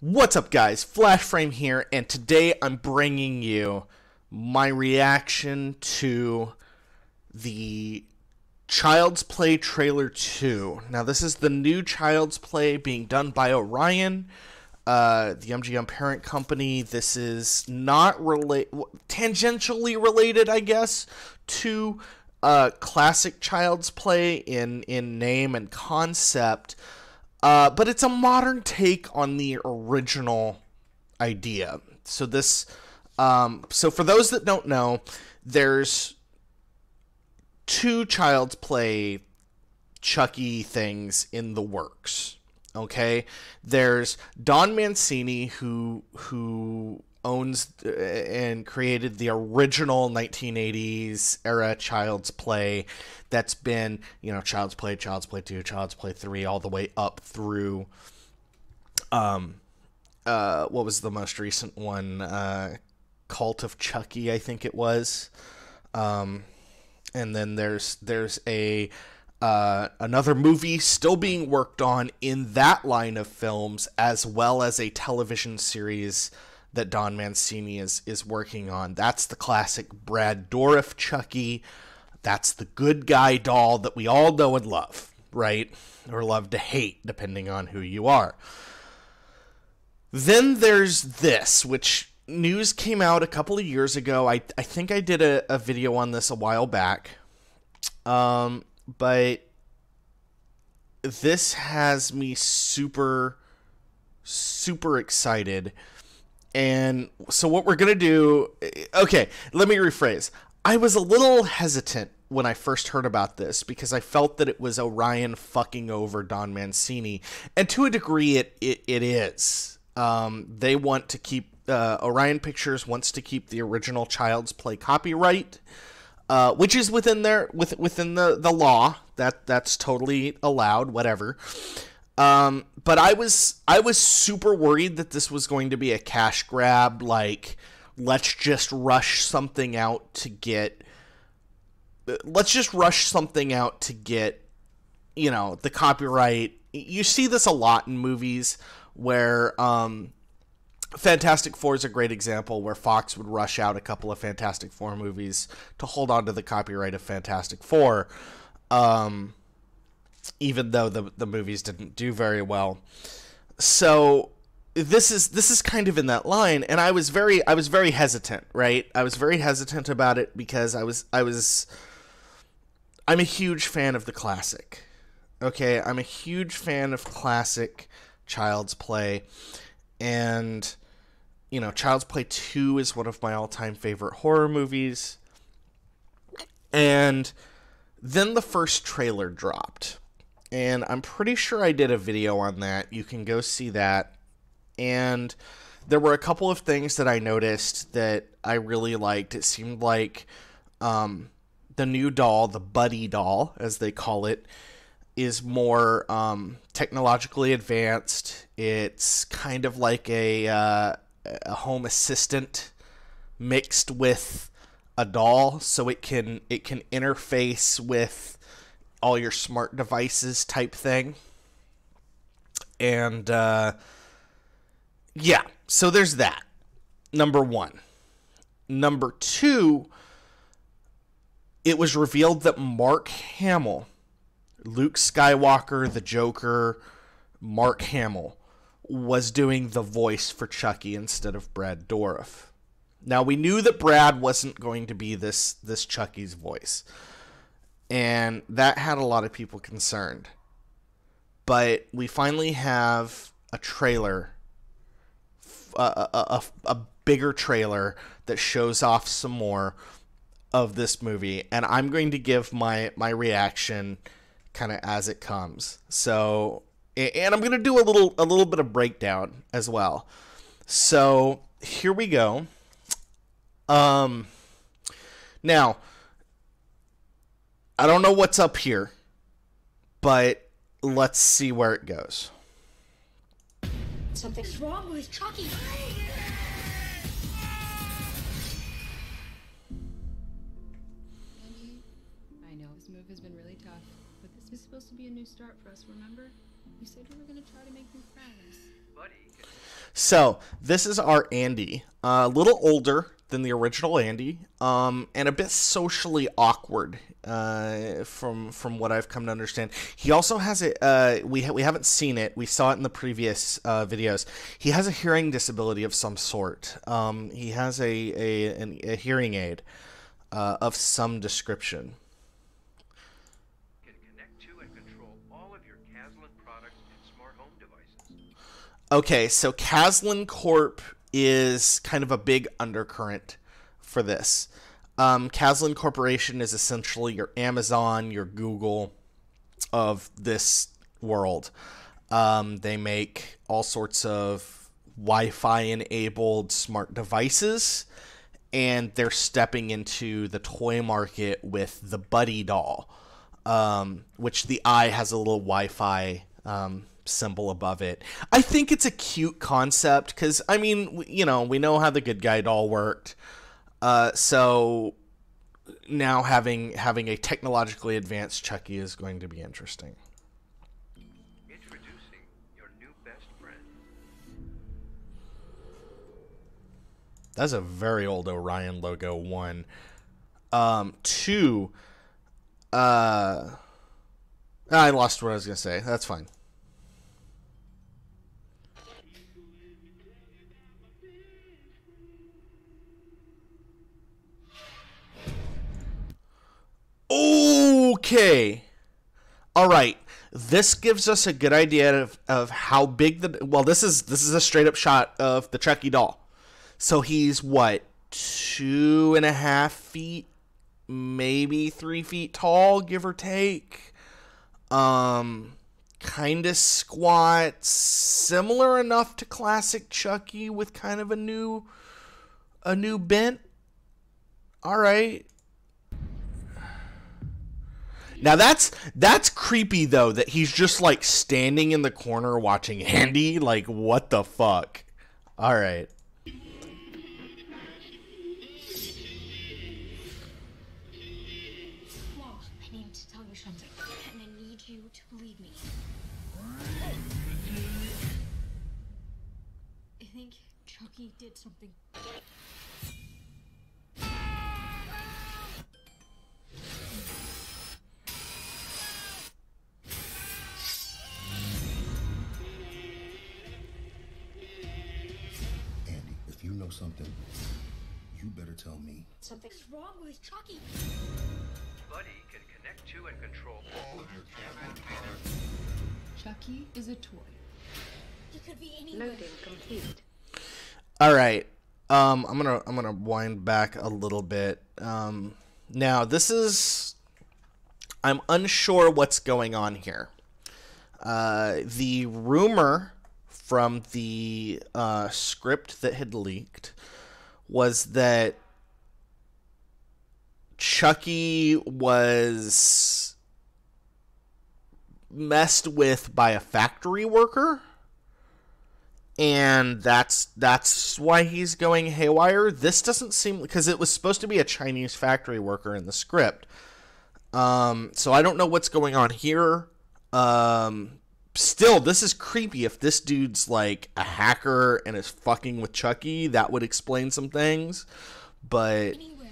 What's up, guys? Flash Frame here, and today I'm bringing you my reaction to the Child's Play Trailer 2. Now, this is the new Child's Play being done by Orion, the MGM parent company. This is not tangentially related, I guess, to classic Child's Play in name and concept. But it's a modern take on the original idea. So for those that don't know, there's two Child's Play Chucky things in the works. Okay, there's Don Mancini, who owns and created the original 1980s era Child's Play. That's been, Child's Play 2, Child's Play 3, all the way up through, what was the most recent one? Cult of Chucky, I think it was. And then there's another movie still being worked on in that line of films, as well as a television series that Don Mancini is working on. That's the classic Brad Dourif Chucky. That's the good guy doll that we all know and love, right? Or love to hate, depending on who you are. Then there's this, which news came out a couple of years ago. I think I did a video on this a while back. But this has me super, super excited. And so what we're going to do... Okay, let me rephrase. I was a little hesitant when I first heard about this because I felt that it was Orion fucking over Don Mancini. And to a degree, it is. They want to keep... Orion Pictures wants to keep the original Child's Play copyright, which is within the law. That's totally allowed, whatever. But I was super worried that this was going to be a cash grab, like, let's just rush something out to get, the copyright. You see this a lot in movies where, Fantastic Four is a great example where Fox would rush out a couple of Fantastic Four movies to hold on to the copyright of Fantastic Four, even though the movies didn't do very well. So this is kind of in that line, and I was very hesitant, right? I was very hesitant about it because I'm a huge fan of the classic. Okay, I'm a huge fan of classic Child's Play, and Child's Play 2 is one of my all-time favorite horror movies. And then the first trailer dropped, and I'm pretty sure I did a video on that. You can go see that. And there were a couple of things that I noticed that I really liked. It seemed like the new doll, the Buddy doll, as they call it, is more technologically advanced. It's kind of like a home assistant mixed with a doll, so it can interface with all your smart devices type thing. And yeah, so there's that. Number one. Number two, it was revealed that Mark Hamill, Luke Skywalker, the Joker, Mark Hamill, was doing the voice for Chucky instead of Brad Dourif. Now, we knew that Brad wasn't going to be this Chucky's voice, and that had a lot of people concerned. But we finally have a trailer, a bigger trailer that shows off some more of this movie, and I'm going to give my reaction kind of as it comes. So, and I'm going to do a little bit of breakdown as well. So, here we go. Now, I don't know what's up here, but let's see where it goes. Something's wrong with Chucky. I know this move has been really tough, but this is supposed to be a new start for us, remember? You said we were going to try to make new friends. Buddy. So this is our Andy, a little older than the original Andy, and a bit socially awkward, from what I've come to understand. He also has a we haven't seen it. We saw it in the previous videos. He has a hearing disability of some sort. He has a hearing aid of some description. Can connect to and control all of your Caslin products and smart home devices. Okay, so Caslin Corp is kind of a big undercurrent for this. Caslin Corporation is essentially your Amazon, your Google of this world. They make all sorts of Wi-Fi enabled smart devices, and they're stepping into the toy market with the Buddy doll, which the eye has a little Wi-Fi symbol above it. I think it's a cute concept because, I mean, we know how the Good Guy doll worked. So now having a technologically advanced Chucky is going to be interesting. Introducing your new best friend. That's a very old Orion logo. 1. 2. I lost what I was gonna say. That's fine. Okay. All right. This gives us a good idea of how big this is a straight up shot of the Chucky doll. So he's what, 2.5 feet, maybe 3 feet tall, give or take. Kind of squat, similar enough to classic Chucky with kind of a new bent. All right. Now that's creepy though, that he's just like standing in the corner watching Andy. Like, what the fuck? All right. Mom, I need to tell you something, and I need you to believe me. I think Chucky did something. Andy, if you know something, you better tell me. Something's wrong with Chucky. Buddy can connect to and control all of your Caslin products. Chucky is a toy. He could be anywhere. Loading complete. All right. I'm gonna wind back a little bit. Now I'm unsure what's going on here. The rumor from the script that had leaked was that Chucky was messed with by a factory worker, and that's why he's going haywire. This doesn't seem, because it was supposed to be a Chinese factory worker in the script. So I don't know what's going on here. Still, this is creepy. If this dude's like a hacker and is fucking with Chucky, that would explain some things. But Anywhere.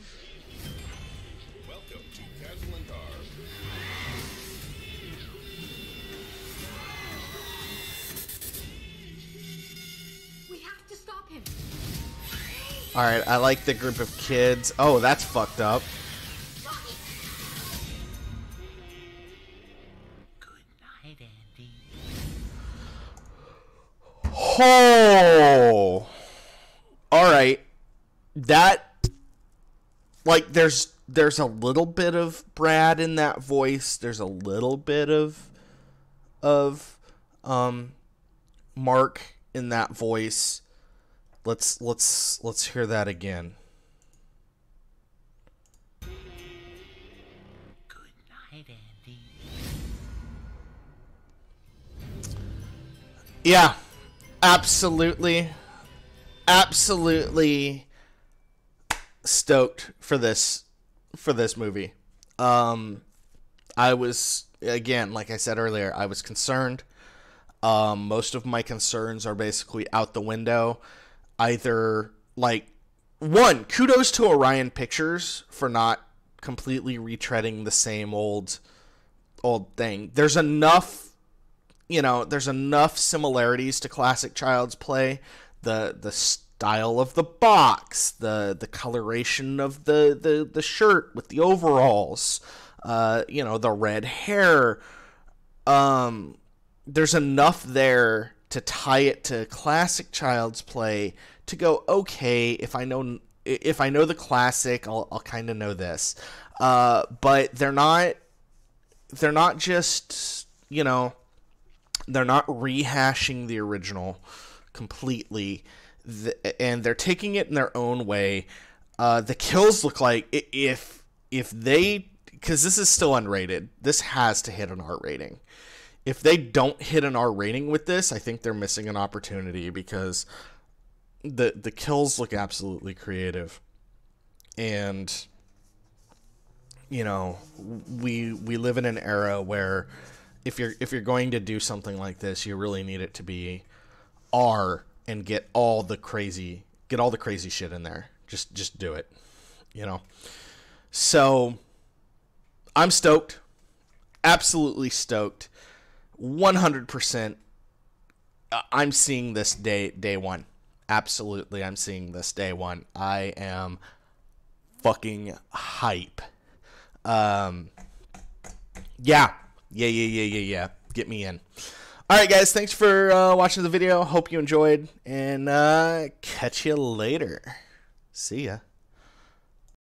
Welcome to Caslin Cars. We have to stop him. all right, I like the group of kids. Oh, that's fucked up. Good night, Andy. Oh, all right. That, like, there's a little bit of Brad in that voice. There's a little bit of Mark in that voice. Let's hear that again. Good night, Andy. Yeah, absolutely stoked for this movie. I was, again, like I said earlier, I was concerned. Most of my concerns are basically out the window. Either, like, one, kudos to Orion Pictures for not completely retreading the same old thing. There's enough, there's enough similarities to classic Child's Play. The style of the box, the coloration of the shirt with the overalls, the red hair. There's enough there to tie it to classic Child's Play to go, okay, if I know the classic, I'll kind of know this. But they're not just, they're not rehashing the original completely, and they're taking it in their own way. The kills look like, if they, because this is still unrated, this has to hit an R rating. If they don't hit an R rating with this, I think they're missing an opportunity, because the kills look absolutely creative. And we live in an era where if you're going to do something like this, you really need it to be R and get all the crazy shit in there. Just do it. So I'm stoked. Absolutely stoked. 100%. I'm seeing this day one. Absolutely, I'm seeing this day one. I am fucking hype. Yeah. Get me in. All right, guys. Thanks for watching the video. Hope you enjoyed, and catch you later. See ya.